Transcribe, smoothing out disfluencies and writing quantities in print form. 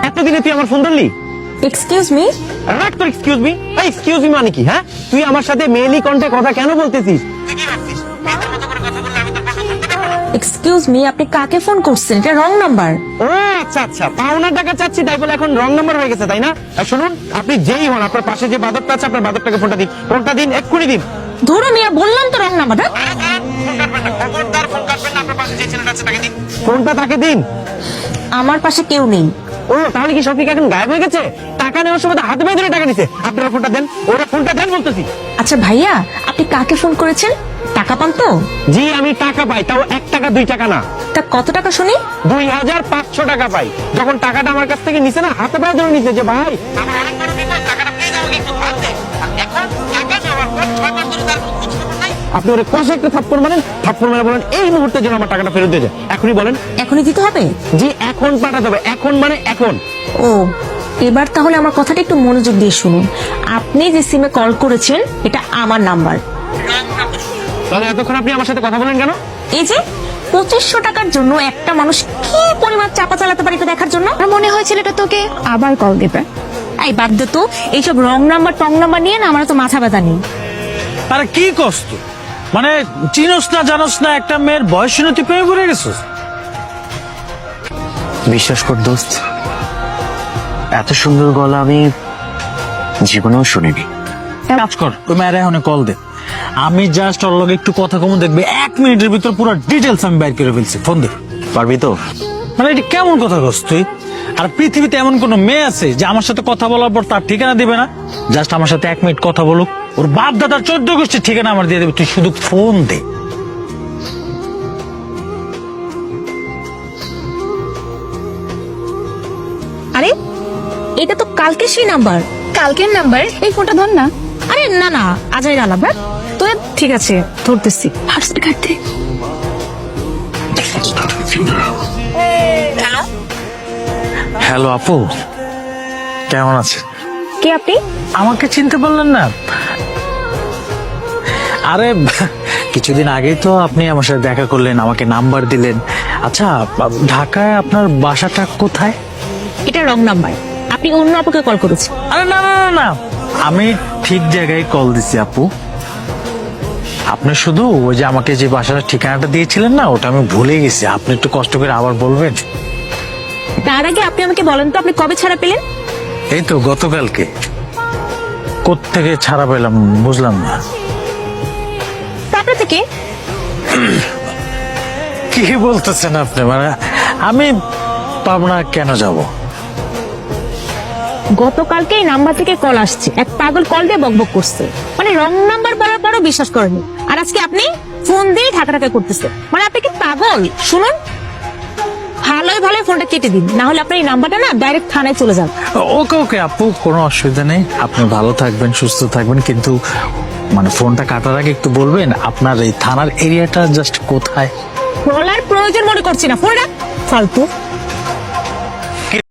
এতদিনে তুই আমার ফোন ধরলি? এক্সকিউজ মি, রাখ তোর এক্সকিউজ মি। এক্সকিউজ মি মানে কি? হ্যাঁ, তুই আমার সাথে মেইলি কণ্ঠে কথা কেন বলতেছিস? তুই কি ভাবছিস মেয়েদের মতো করে কথা বললে আমি তোর কথা শুনতে পারবো না? এক্সকিউজ মি, আপনি কাকে ফোন করছেন? এটা রং নাম্বার। ও আচ্ছা আচ্ছা, পাওনা টাকা চাচ্ছি তাই বলে এখন রং নাম্বার হয়ে গেছে তাই না? শুনুন, আপনি যেই হন, আপনার পাশে যে বাদরটা আছে আপনার বাদরটাকে ফোনটা দিন, ফোনটা দিন, এক্ষুনি দিন। ধরো মিয়া, বললাম তো রং নাম্বার। ফোনটা তাকে দিন। আমার পাশে কেউ নেই। ও তাহলে কি শফিক এখন গায়েব হয়ে গেছে? টাকা নেওয়ার সময় তো হাতে পায়ে ধরে টাকা নিছে। আপনারা ফোনটা দেন, ওরা ফোনটা দেন বলতেছি। আচ্ছা ভাইয়া, আপনি কাকে ফোন করেছেন? টাকা পান তো? জি আমি টাকা পাই, তাও 1 টাকা 2 টাকা না। তা কত টাকা শুনি? 2500 টাকা পাই। যখন টাকাটা আমার কাছ থেকে নিছে না, হাতে পায়ে ধরে নিছে যে ভাই আমার অনেক বড় বিপদ, টাকাটা প্লিজ আমাকে একটু ধার দে। আর এখন টাকা নেওয়ার পর 6 মাস ধরে তার খোঁজ খবর নাই। আপনি ওরে কষে একটা থাপ্পড় মারেন, থাপ্পড় মেরে বলেন এই মুহূর্তে যেন আমার টাকাটা ফেরত দিয়ে যায়। এখনই বলেন। এখনই দিতে হবে? জি এখন পাঠাতে হবে, এখন মানে এখন। ও, এবার তাহলে আমার কথাটা একটু মনোযোগ দিয়ে শুনুন। আপনি যে সিমে কল করেছেন এটা আমার নাম্বার। তাহলে এতক্ষণ আপনি আমার সাথে কথা বলেন কেন? এই যে 2500 টাকার জন্য একটা মানুষ কি পরিমাণ চাপা চালাতে পারে এটা দেখার জন্য। আমার মনে হয় ছেলেটা তোকে আবার কল দেবে। এই বাদ দে তো, এইসব রং নাম্বার টং নাম্বার নিয়ে না আমার তো মাথা ব্যথা নেই। আরে কি কষ্ট, মানে চিনোস না জানোস না একটা মেয়ের বয়স শুনে তুই প্রেমে পড়ে গেছিস? বিশ্বাস কর দোস্ত, এত সুন্দর গলা আমি জীবনেও শুনিনি। কাজ কর, ওই মেয়ের এখন কল দে। আমি জাস্ট ওর লগে একটু কথা কম দেখবে, 1 মিনিটের ভিতর পুরো ডিটেলস আমি বাইর করে ফেলছি। ফোন দে। পারবি তো? মানে এটা কেমন কথা কস তুই? আর পৃথিবীতে এমন কোন মেয়ে আছে যে আমার সাথে কথা বলার পর তার ঠিকানা দিবে না? জাস্ট আমার সাথে 1 মিনিট কথা বলুক, ওর বাপ দাদার 14 গোষ্ঠীর ঠিকানা আমার দিয়ে দেবে। তুই শুধু ফোন দে। আরে এটা তো কালকে সেই নাম্বার। কালকের নাম্বার, এই ফোনটা ধর না। আরে না না, আজই আলাপ। হ্যাঁ তো ঠিক আছে, ধরতেছি। ফার্স্ট কাটতে। হ্যালো, হ্যালো আপু, কেমন আছেন? কে আপনি? আমাকে চিনতে পারলেন না? আরে কিছুদিন আগেই তো আপনি আমার সাথে দেখা করলেন, আমাকে নাম্বার দিলেন। আচ্ছা, ঢাকায় আপনার বাসাটা কোথায়? এটা রং নাম্বার, আপনি অন্য আপুকে কল করেছেন। আরে না না না না, আমি ঠিক জায়গায় কল দিছি আপু। আপনি শুধু ওই যে আমাকে যে বাসার ঠিকানাটা দিয়েছিলেন না, ওটা আমি ভুলে গেছি। আপনি একটু কষ্ট করে আবার বলবেন? তার আগে আপনি আমাকে বলেন তো, আপনি কবে ছাড়া পেলেন? এই তো গতকালকে। কোত্থেকে ছাড়া পেলাম বুঝলাম না। তারপরে থেকে কি বলতেছেন আপনি? মানে আমি পাবনা কেন যাব? গতকালকে এই নাম্বার থেকে কল আসছে, এক পাগল কল দিয়ে বকবক করছে, মানে রং নাম্বার বলার পরও বিশ্বাস করেনি। আর আজকে আপনি ফোন দিয়ে ঢাকা ঢাকা করতেছে, মানে আপনি কি পাগল? শুনুন, ভালোই ভালোই ফোনটা কেটে দিন, না হলে আপনার এই নাম্বারটা না ডাইরেক্ট থানায় চলে যাবে। ওকে ওকে আপু, কোনো অসুবিধা নেই। আপনি ভালো থাকবেন, সুস্থ থাকবেন, কিন্তু মানে ফোনটা কাটার আগে একটু বলবেন আপনার এই থানার এরিয়াটা জাস্ট কোথায়? বলার প্রয়োজন মনে করছি না, ফোন রাখ, ফালতু।